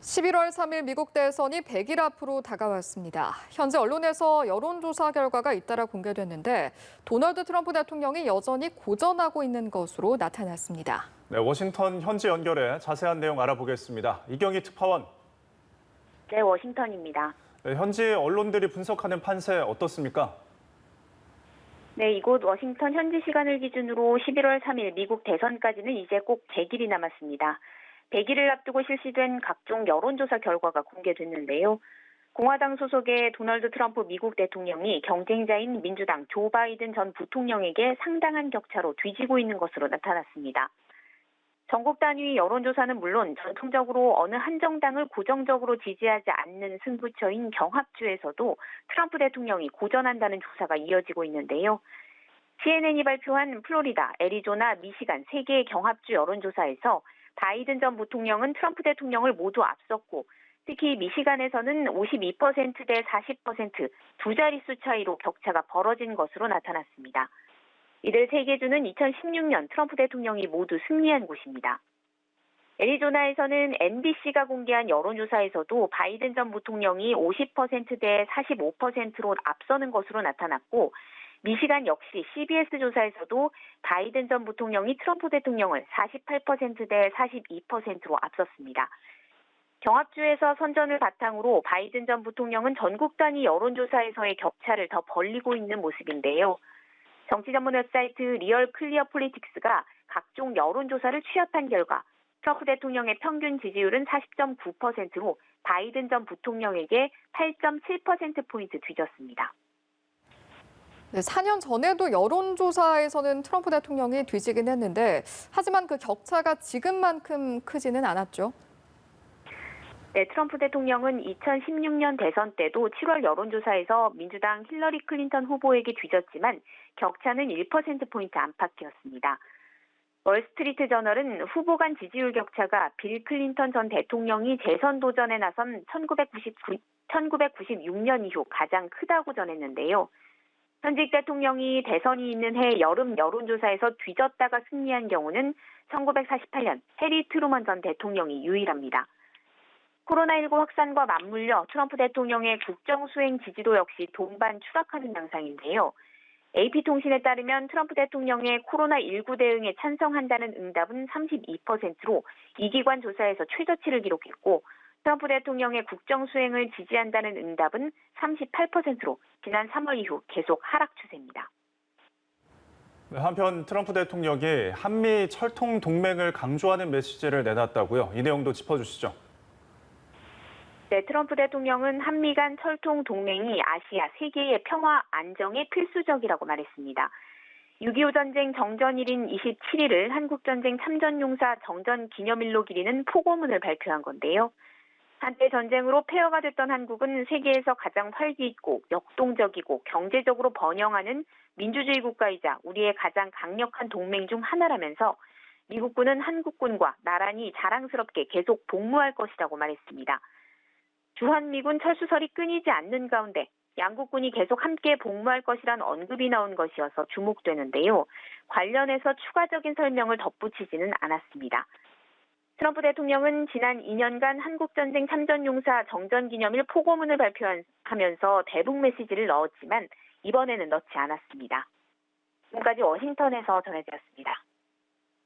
11월 3일 미국 대선이 100일 앞으로 다가왔습니다. 현재 언론에서 여론조사 결과가 잇따라 공개됐는데 도널드 트럼프 대통령이 여전히 고전하고 있는 것으로 나타났습니다. 네, 워싱턴 현지 연결해 자세한 내용 알아보겠습니다. 이경희 특파원. 네, 워싱턴입니다. 네, 현지 언론들이 분석하는 판세 어떻습니까? 네, 이곳 워싱턴 현지 시간을 기준으로 11월 3일 미국 대선까지는 이제 꼭 100일이 남았습니다. 100일을 앞두고 실시된 각종 여론조사 결과가 공개됐는데요. 공화당 소속의 도널드 트럼프 미국 대통령이 경쟁자인 민주당 조 바이든 전 부통령에게 상당한 격차로 뒤지고 있는 것으로 나타났습니다. 전국 단위 여론조사는 물론 전통적으로 어느 한 정당을 고정적으로 지지하지 않는 승부처인 경합주에서도 트럼프 대통령이 고전한다는 조사가 이어지고 있는데요. CNN이 발표한 플로리다, 애리조나, 미시간 3개의 경합주 여론조사에서 바이든 전 부통령은 트럼프 대통령을 모두 앞섰고 특히 미시간에서는 52% 대 40% 두 자릿수 차이로 격차가 벌어진 것으로 나타났습니다. 이들 3개 주는 2016년 트럼프 대통령이 모두 승리한 곳입니다. 애리조나에서는 NBC가 공개한 여론조사에서도 바이든 전 부통령이 50% 대 45%로 앞서는 것으로 나타났고 미시간 역시 CBS 조사에서도 바이든 전 부통령이 트럼프 대통령을 48% 대 42%로 앞섰습니다. 경합주에서 선전을 바탕으로 바이든 전 부통령은 전국 단위 여론조사에서의 격차를 더 벌리고 있는 모습인데요. 정치 전문 웹사이트 리얼 클리어 폴리틱스가 각종 여론조사를 취합한 결과 트럼프 대통령의 평균 지지율은 40.9%로 바이든 전 부통령에게 8.7%포인트 뒤졌습니다. 네, 4년 전에도 여론조사에서는 트럼프 대통령이 뒤지긴 했는데 하지만 그 격차가 지금만큼 크지는 않았죠. 네, 트럼프 대통령은 2016년 대선 때도 7월 여론조사에서 민주당 힐러리 클린턴 후보에게 뒤졌지만 격차는 1%포인트 안팎이었습니다. 월스트리트 저널은 후보 간 지지율 격차가 빌 클린턴 전 대통령이 재선 도전에 나선 1996년 이후 가장 크다고 전했는데요. 현직 대통령이 대선이 있는 해 여름 여론조사에서 뒤졌다가 승리한 경우는 1948년 해리 트루먼 전 대통령이 유일합니다. 코로나19 확산과 맞물려 트럼프 대통령의 국정수행 지지도 역시 동반 추락하는 양상인데요. AP통신에 따르면 트럼프 대통령의 코로나19 대응에 찬성한다는 응답은 32%로 이 기관 조사에서 최저치를 기록했고 트럼프 대통령의 국정수행을 지지한다는 응답은 38%로 지난 3월 이후 계속 하락 추세입니다. 한편 트럼프 대통령이 한미 철통 동맹을 강조하는 메시지를 내놨다고요. 이 내용도 짚어주시죠. 네, 트럼프 대통령은 한미 간 철통 동맹이 아시아, 세계의 평화, 안정에 필수적이라고 말했습니다. 6.25 전쟁 정전일인 27일을 한국전쟁 참전용사 정전 기념일로 기리는 포고문을 발표한 건데요. 한때 전쟁으로 폐허가 됐던 한국은 세계에서 가장 활기있고 역동적이고 경제적으로 번영하는 민주주의 국가이자 우리의 가장 강력한 동맹 중 하나라면서 미국군은 한국군과 나란히 자랑스럽게 계속 복무할 것이라고 말했습니다. 주한미군 철수설이 끊이지 않는 가운데 양국군이 계속 함께 복무할 것이란 언급이 나온 것이어서 주목되는데요. 관련해서 추가적인 설명을 덧붙이지는 않았습니다. 트럼프 대통령은 지난 2년간 한국전쟁 참전용사 정전기념일 포고문을 발표하면서 대북 메시지를 넣었지만 이번에는 넣지 않았습니다. 지금까지 워싱턴에서 전해드렸습니다.